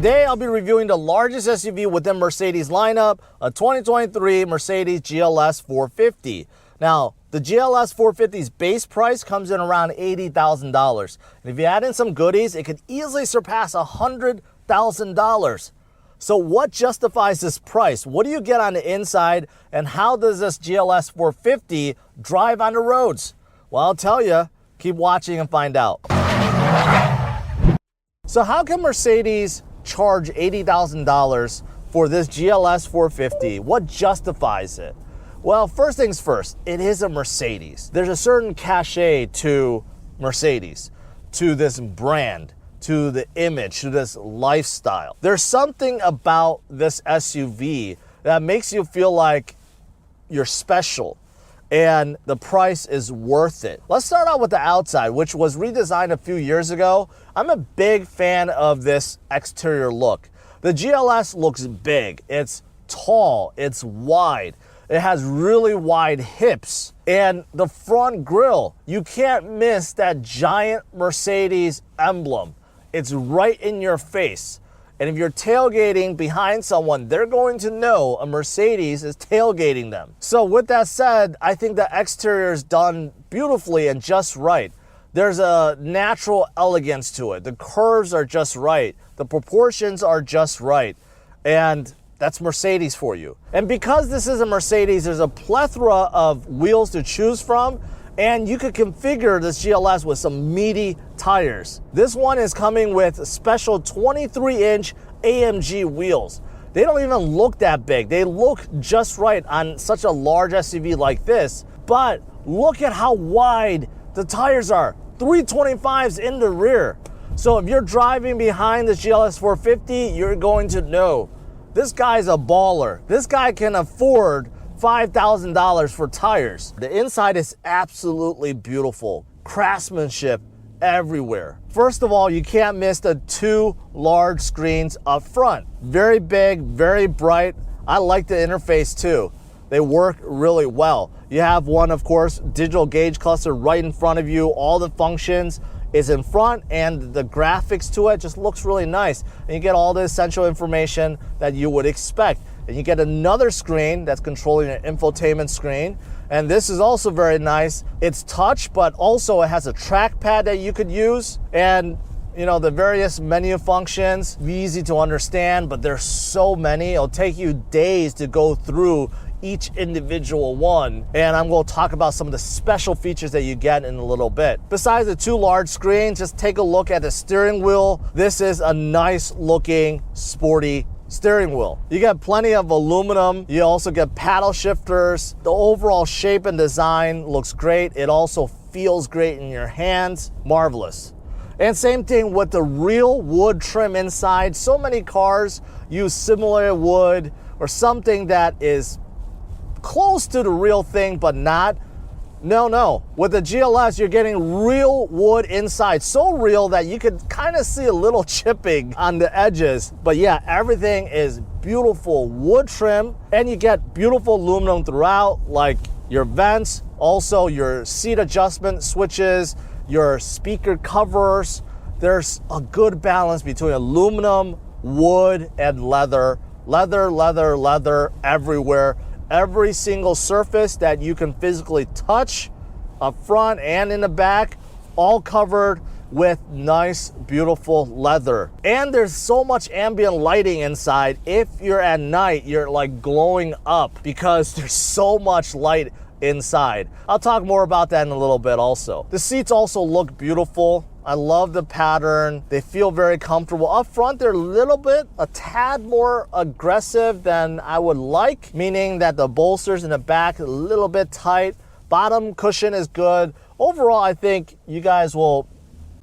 Today, I'll be reviewing the largest SUV within Mercedes lineup, a 2023 Mercedes GLS 450. Now, the GLS 450's base price comes in around $80,000. And if you add in some goodies, it could easily surpass $100,000. So what justifies this price? What do you get on the inside? And how does this GLS 450 drive on the roads? Well, I'll tell you. Keep watching and find out. So how can Mercedes charge $80,000 for this GLS 450? What justifies it? Well, first things first, it is a Mercedes. There's a certain cachet to Mercedes, to this brand, to the image, to this lifestyle. There's something about this SUV that makes you feel like you're special and the price is worth it. Let's start out with the outside, which was redesigned a few years ago. I'm a big fan of this exterior look. The GLS looks big, it's tall, it's wide. It has really wide hips. And the front grille, you can't miss that giant Mercedes emblem. It's right in your face. And if you're tailgating behind someone, they're going to know a Mercedes is tailgating them. So with that said, I think the exterior is done beautifully and just right. There's a natural elegance to it. The curves are just right. The proportions are just right. And that's Mercedes for you. And because this is a Mercedes, there's a plethora of wheels to choose from, and you could configure this GLS with some meaty tires. This one is coming with special 23-inch AMG wheels. They don't even look that big. They look just right on such a large SUV like this, but look at how wide the tires are. 325s in the rear. So if you're driving behind this GLS 450, you're going to know this guy's a baller. This guy can afford $5,000 for tires. The inside is absolutely beautiful. Craftsmanship everywhere. First of all, you can't miss the two large screens up front. Very big, very bright. I like the interface too. They work really well. You have one, of course, digital gauge cluster right in front of you. All the functions is in front, and the graphics to it just looks really nice. And you get all the essential information that you would expect. And you get another screen that's controlling an infotainment screen. And this is also very nice. It's touch, but also it has a trackpad that you could use. And you know, the various menu functions, easy to understand, but there's so many. It'll take you days to go through each individual one, and I'm going to talk about some of the special features that you get in a little bit. Besides the two large screens, just take a look at the steering wheel. This is a nice looking sporty steering wheel. You get plenty of aluminum. You also get paddle shifters. The overall shape and design looks great. It also feels great in your hands. Marvelous. And same thing with the real wood trim inside. So many cars use similar wood or something that is close to the real thing, but not. No. With the GLS, you're getting real wood inside. So real that you could kind of see a little chipping on the edges. But yeah, everything is beautiful wood trim, and you get beautiful aluminum throughout, like your vents, also your seat adjustment switches, your speaker covers. There's a good balance between aluminum, wood, and leather. Leather everywhere. Every single surface that you can physically touch, up front and in the back, all covered with nice, beautiful leather. And there's so much ambient lighting inside. If you're at night, you're like glowing up because there's so much light inside. I'll talk more about that in a little bit also. The seats also look beautiful. I love the pattern. They feel very comfortable. Up front, they're a tad more aggressive than I would like, meaning that the bolsters in the back are a little bit tight. Bottom cushion is good. Overall, I think you guys will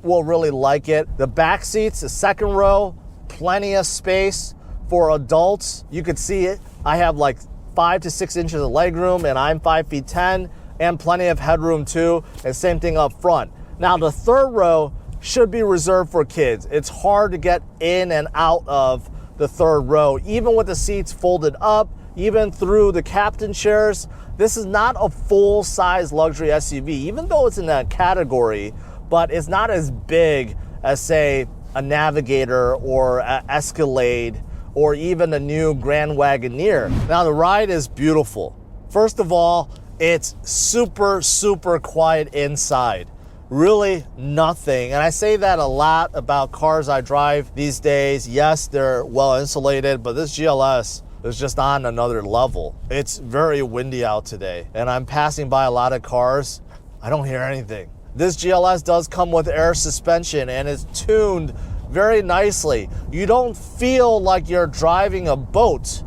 really like it. The back seats, the second row, plenty of space for adults. You could see it. I have like 5 to 6 inches of legroom, and I'm 5'10", and plenty of headroom too. And same thing up front. Now, the third row should be reserved for kids. It's hard to get in and out of the third row, even with the seats folded up, even through the captain chairs. This is not a full-size luxury SUV, even though it's in that category, but it's not as big as, say, a Navigator or an Escalade or even a new Grand Wagoneer. Now the ride is beautiful. First of all, it's super, super quiet inside. Really nothing. And I say that a lot about cars I drive these days. Yes, they're well insulated, but this GLS is just on another level. It's very windy out today, and I'm passing by a lot of cars. I don't hear anything. This GLS does come with air suspension and is tuned very nicely. You don't feel like you're driving a boat.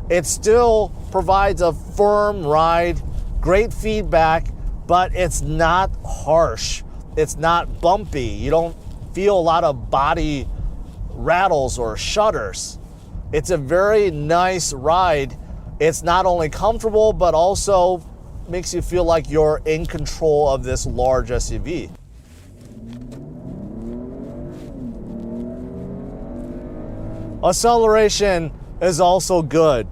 It still provides a firm ride, great feedback, but it's not harsh. It's not bumpy. You don't feel a lot of body rattles or shudders. It's a very nice ride. It's not only comfortable, but also makes you feel like you're in control of this large SUV. Acceleration is also good.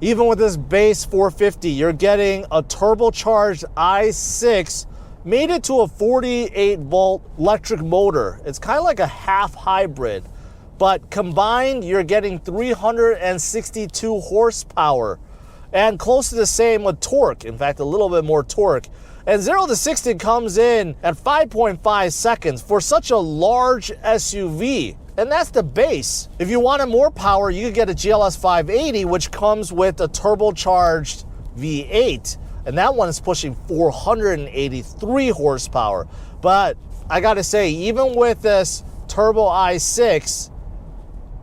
Even with this base 450, you're getting a turbocharged i6, made it to a 48 volt electric motor. It's kind of like a half hybrid, but combined, you're getting 362 horsepower and close to the same with torque. In fact, a little bit more torque. And 0 to 60 comes in at 5.5 seconds for such a large SUV. And that's the base. If you wanted more power, you could get a GLS 580, which comes with a turbocharged V8. And that one is pushing 483 horsepower. But I gotta say, even with this turbo i6,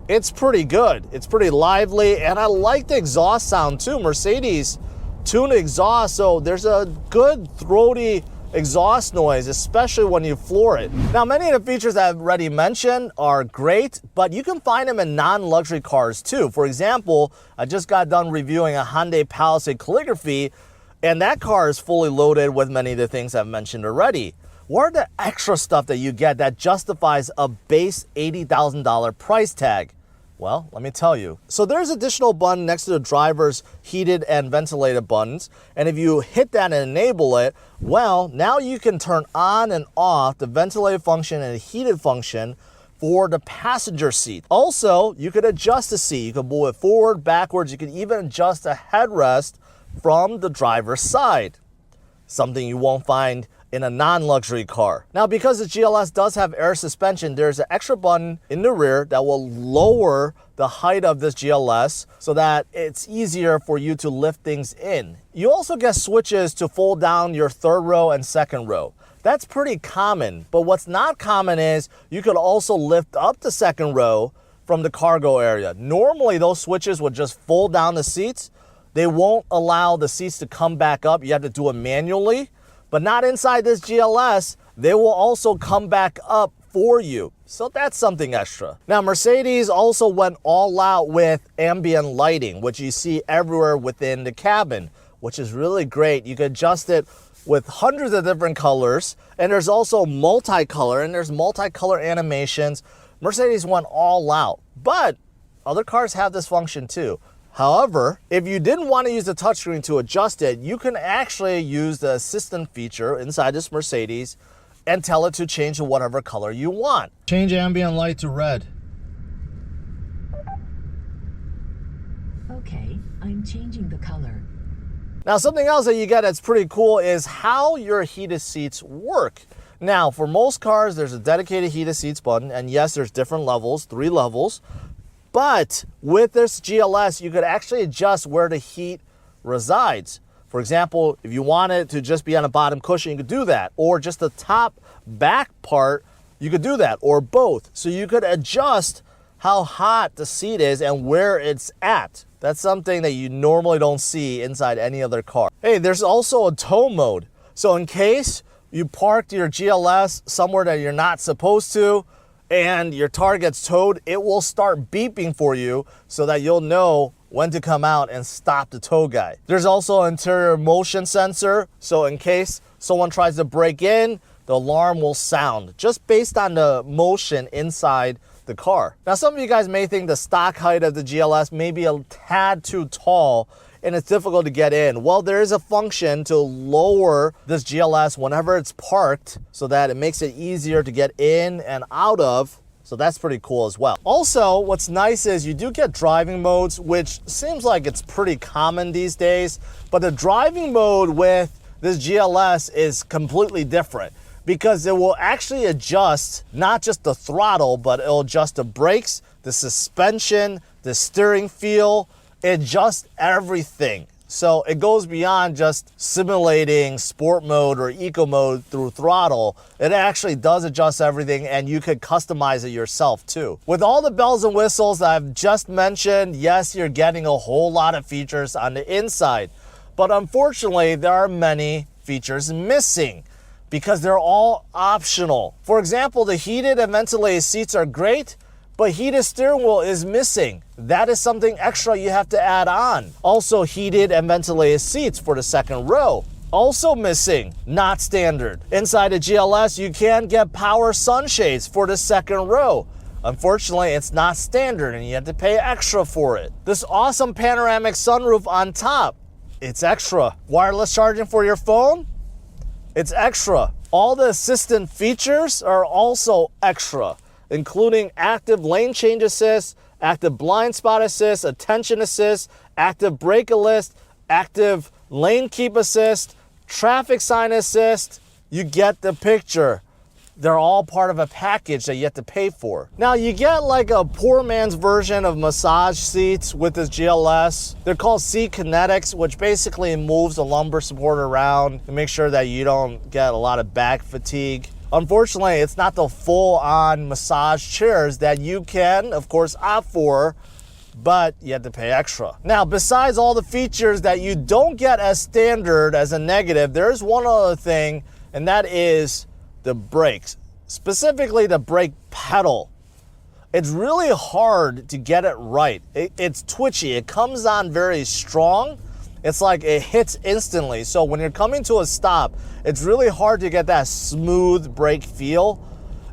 it's pretty good. It's pretty lively, and I like the exhaust sound too. Mercedes tuned exhaust, so there's a good throaty exhaust noise, especially when you floor it. Now, many of the features I've already mentioned are great, but you can find them in non-luxury cars too. For example, I just got done reviewing a Hyundai Palisade Calligraphy, and that car is fully loaded with many of the things I've mentioned already. What are the extra stuff that you get that justifies a base $80,000 price tag? Well, let me tell you. So there's additional button next to the driver's heated and ventilated buttons. And if you hit that and enable it, well, now you can turn on and off the ventilated function and the heated function for the passenger seat. Also, you could adjust the seat. You can move it forward, backwards. You can even adjust the headrest from the driver's side. Something you won't find in a non-luxury car. Now, because the GLS does have air suspension, there's an extra button in the rear that will lower the height of this GLS so that it's easier for you to lift things in. You also get switches to fold down your third row and second row. That's pretty common, but what's not common is you could also lift up the second row from the cargo area. Normally, those switches would just fold down the seats. They won't allow the seats to come back up. You have to do it manually. But not inside this GLS. They will also come back up for you. So that's something extra. Now, Mercedes also went all out with ambient lighting, which you see everywhere within the cabin, which is really great. You can adjust it with hundreds of different colors, and there's also multicolor, and there's multicolor animations. Mercedes went all out, but other cars have this function too. However, if you didn't want to use the touchscreen to adjust it, you can actually use the assistant feature inside this Mercedes and tell it to change to whatever color you want. Change ambient light to red. Okay, I'm changing the color. Now, something else that you get that's pretty cool is how your heated seats work. Now, for most cars, there's a dedicated heated seats button, and yes, there's different levels, 3 levels. But with this GLS, you could actually adjust where the heat resides. For example, if you want it to just be on the bottom cushion, you could do that. Or just the top back part, you could do that. Or both. So you could adjust how hot the seat is and where it's at. That's something that you normally don't see inside any other car. Hey, there's also a tow mode. So in case you parked your GLS somewhere that you're not supposed to, and your car gets towed, it will start beeping for you so that you'll know when to come out and stop the tow guy. There's also an interior motion sensor, so in case someone tries to break in, the alarm will sound just based on the motion inside the car. Now, some of you guys may think the stock height of the GLS may be a tad too tall and it's difficult to get in. Well, there is a function to lower this GLS whenever it's parked so that it makes it easier to get in and out of So that's pretty cool as well. Also, what's nice is you do get driving modes, which seems like it's pretty common these days, but the driving mode with this GLS is completely different because it will actually adjust not just the throttle, but it'll adjust the brakes, the suspension, the steering feel, it adjusts everything. So it goes beyond just simulating sport mode or eco mode through throttle. It actually does adjust everything, and you could customize it yourself too. With all the bells and whistles that I've just mentioned, yes, you're getting a whole lot of features on the inside, but unfortunately there are many features missing because they're all optional. For example, the heated and ventilated seats are great, but heated steering wheel is missing. That is something extra you have to add on. Also, heated and ventilated seats for the second row. Also missing, not standard. Inside the GLS, you can get power sunshades for the second row. Unfortunately, it's not standard and you have to pay extra for it. This awesome panoramic sunroof on top, it's extra. Wireless charging for your phone, it's extra. All the assistant features are also extra, including active lane change assist, active blind spot assist, attention assist, active brake assist, active lane keep assist, traffic sign assist. You get the picture. They're all part of a package that you have to pay for. Now you get like a poor man's version of massage seats with this GLS. They're called Seat Kinetics, which basically moves the lumbar support around to make sure that you don't get a lot of back fatigue. Unfortunately, it's not the full-on massage chairs that you can, of course, opt for, but you have to pay extra. Now, besides all the features that you don't get as standard as a negative, there's one other thing, and that is the brakes, specifically the brake pedal. It's really hard to get it right. It's twitchy. It comes on very strong. It's like it hits instantly. So when you're coming to a stop, it's really hard to get that smooth brake feel.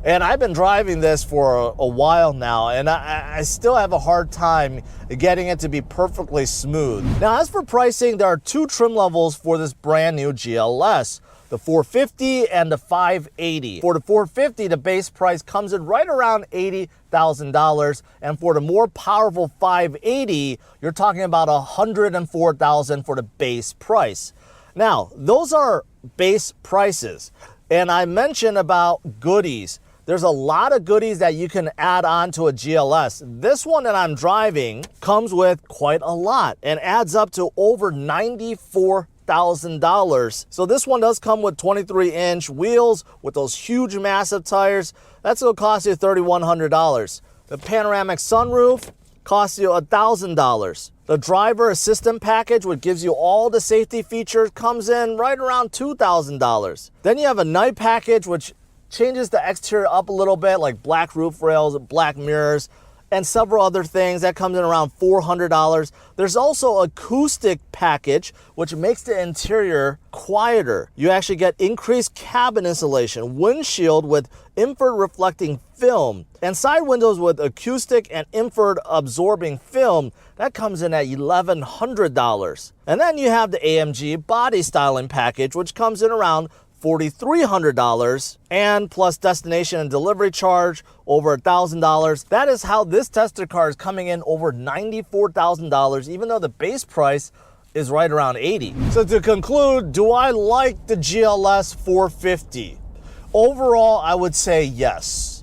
And I've been driving this for a while now, and I still have a hard time getting it to be perfectly smooth. Now, as for pricing, there are two trim levels for this brand new GLS. The 450 and the 580. For the 450, the base price comes in right around $80,000. And for the more powerful 580, you're talking about $104,000 for the base price. Now, those are base prices. And I mentioned about goodies. There's a lot of goodies that you can add on to a GLS. This one that I'm driving comes with quite a lot and adds up to over $94,000. So this one does come with 23-inch wheels with those huge massive tires. That's going to cost you $3,100. The panoramic sunroof costs you $1,000. The driver assistant package, which gives you all the safety features, comes in right around $2,000. Then you have a night package, which changes the exterior up a little bit, like black roof rails, black mirrors, and several other things. That comes in around $400. There's also acoustic package, which makes the interior quieter. You actually get increased cabin insulation, windshield with infrared reflecting film, and side windows with acoustic and infrared absorbing film. That comes in at $1,100. And then you have the AMG body styling package, which comes in around $4,300, and plus destination and delivery charge over $1,000. That is how this tester car is coming in over $94,000, even though the base price is right around $80,000. So to conclude, do I like the GLS 450? Overall, I would say yes.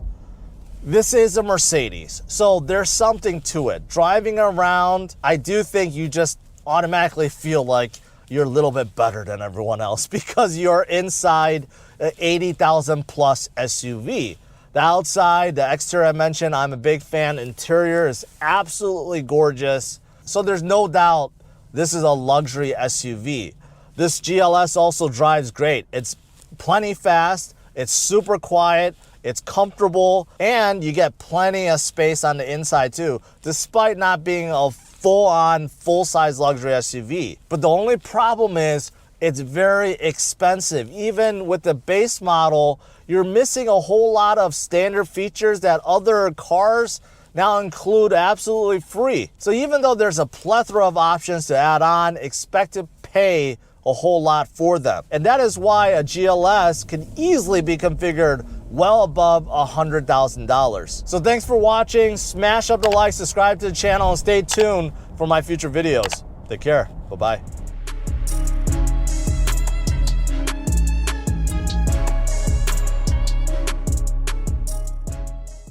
This is a Mercedes, so there's something to it. Driving around, I do think you just automatically feel like you're a little bit better than everyone else because you're inside an 80,000 plus SUV. The outside, the exterior I mentioned, I'm a big fan. Interior is absolutely gorgeous. So there's no doubt this is a luxury SUV. This GLS also drives great. It's plenty fast, it's super quiet, it's comfortable, and you get plenty of space on the inside too, despite not being a full-on, full-size luxury SUV. But the only problem is it's very expensive. Even with the base model, you're missing a whole lot of standard features that other cars now include absolutely free. So even though there's a plethora of options to add on, expect to pay a whole lot for them. And that is why a GLS can easily be configured well above $100,000. So thanks for watching. Smash up the like, subscribe to the channel, and stay tuned for my future videos. Take care. Bye-bye.